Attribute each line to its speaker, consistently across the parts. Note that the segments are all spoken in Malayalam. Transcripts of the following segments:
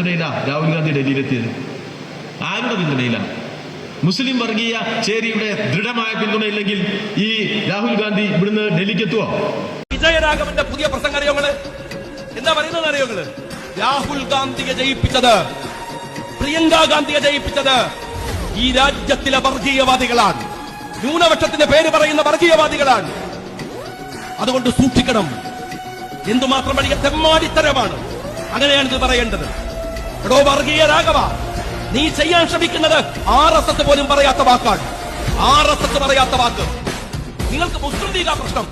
Speaker 1: പിന്തുണയിലാണ് രാഹുൽ ഗാന്ധി ഡൽഹിയിലെത്തിയത്? ആരുടെ പിന്തുണയിലാണ്? മുസ്ലിം വർഗീയ ചേരിയുടെ ദൃഢമായ പിന്തുണയില്ലെങ്കിൽ ഈ രാഹുൽ ഗാന്ധി ഇവിടുന്ന് ഡൽഹിക്ക് എത്തുവോ?
Speaker 2: വിജയരാഘവന്റെ പുതിയ പ്രസംഗം അറിയോങ്ങള് എന്താ പറയുന്നത് അറിയോങ്ങള്? രാഹുൽ ഗാന്ധിയെ ജയിപ്പിച്ചത്, പ്രിയങ്ക ഗാന്ധിയെ ജയിപ്പിച്ചത് ഈ രാജ്യത്തിലെ വർഗീയവാദികളാണ്, ന്യൂനപക്ഷത്തിന്റെ പേര് പറയുന്ന വർഗീയവാദികളാണ്. അതുകൊണ്ട് സൂക്ഷിക്കണം. എന്തുമാത്രം വലിയ തെമ്മാടിത്തരമാണ്. അങ്ങനെയാണ് ഇത് പറയേണ്ടത്. എടോ വർഗീയ രാഘവ, നീ ചെയ്യാൻ ശ്രമിക്കുന്നത് RSS പോലും പറയാത്ത വാക്കാണ്. RSS പറയാത്ത വാക്ക്. നിങ്ങൾക്ക് മുസ്ലിം ലീഗാ പ്രശ്നം.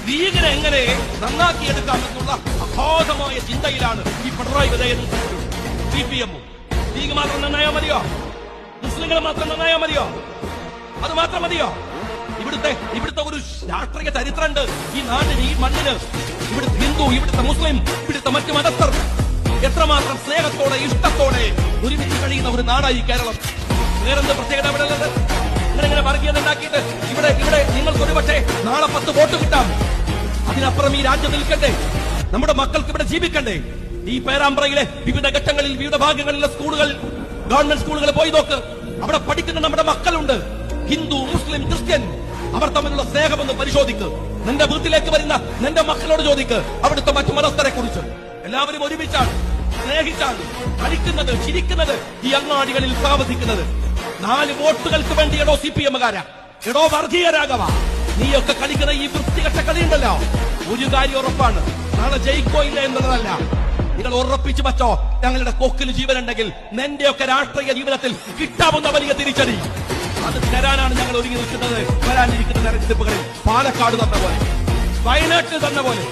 Speaker 2: ലീഗിനെ എങ്ങനെ നന്നാക്കിയെടുക്കാമെന്നുള്ള അഗാധമായ ചിന്തയിലാണ് ഈ പിണറായി വിജയൻ CPM. ലീഗ് മാത്രം നന്നായാൽ മതിയോ? മുസ്ലിങ്ങൾ മാത്രം നന്നായാൽ മതിയോ? അത് മാത്രം മതിയോ? ഇവിടുത്തെ ഒരു രാഷ്ട്രീയ ചരിത്രമുണ്ട് ഈ നാടിന്, ഈ മണ്ണിന്. ഇവിടുത്തെ ഹിന്ദു, ഇവിടുത്തെ മുസ്ലിം, ഇവിടുത്തെ മറ്റു മതസ്ഥർ എത്രമാത്രം സ്നേഹത്തോടെ ഇഷ്ടത്തോടെ ഒരുമിച്ച് കഴിയുന്ന ഒരു നാടായി കേരളം. വേറെന്ത് പ്രത്യേകത ഇവിടെ ഉള്ളത്? നിങ്ങളിങ്ങനെ വർഗീയത ഉണ്ടാക്കിയിട്ട് ഇവിടെ നിങ്ങൾക്ക് ഒരു പക്ഷേ നാളെ 10 വോട്ട് കിട്ടാം. അതിനപ്പുറം ഈ രാജ്യം നിൽക്കണ്ടേ? നമ്മുടെ മക്കൾക്ക് ഇവിടെ ജീവിക്കണ്ടേ? ഈ പേരാമ്പ്രയിലെ വിവിധ ഘട്ടങ്ങളിൽ വിവിധ ഭാഗങ്ങളിലെ സ്കൂളുകൾ, ഗവൺമെന്റ് സ്കൂളുകൾ പോയി നോക്ക്. അവിടെ പഠിക്കുന്ന നമ്മുടെ മക്കളുണ്ട്. ഹിന്ദു, മുസ്ലിം, ക്രിസ്ത്യൻ. അവർ തമ്മിലുള്ള സ്നേഹമെന്ന് പരിശോധിക്ക്. നിന്റെ വീട്ടിലേക്ക് വരുന്ന നിന്റെ മക്കളോട് ചോദിക്ക് അവിടുത്തെ മറ്റു മതസ്ഥരെ കുറിച്ച്. എല്ലാവരും ഒരുമിച്ചാണ്, സ്നേഹിച്ചാണ് കളിക്കുന്നത്, ചിരിക്കുന്നത്, ഈ അങ്ങാടികളിൽ താമസിക്കുന്നത്. 4 വോട്ടുകൾക്ക് വേണ്ടി എടോ CPM-കാരാ, എടോ വർഗീയ രാഘവ, നീയൊക്കെ കളിക്കുന്ന ഈ വൃത്തികെട്ട കളിയുണ്ടല്ലോ. ഒരു കാര്യം ഉറപ്പാണ്, നാളെ ജയിക്കോ ഇല്ല എന്നുള്ളതല്ല. നിങ്ങൾ ഉറപ്പിച്ചു വച്ചോ, ഞങ്ങളുടെ കൊക്കിൽ ജീവനുണ്ടെങ്കിൽ നിന്റെയൊക്കെ രാഷ്ട്രീയ ജീവിതത്തിൽ കിട്ടാവുന്ന വലിയ തിരിച്ചടി അത് തരാനാണ് ഞങ്ങൾ ഒരുങ്ങി നിൽക്കുന്നത്. വരാനിരിക്കുന്ന തെരഞ്ഞെടുപ്പുകളിൽ പാലക്കാട് തന്ന പോലെ, വയനാട്ടിൽ തന്ന പോലെ.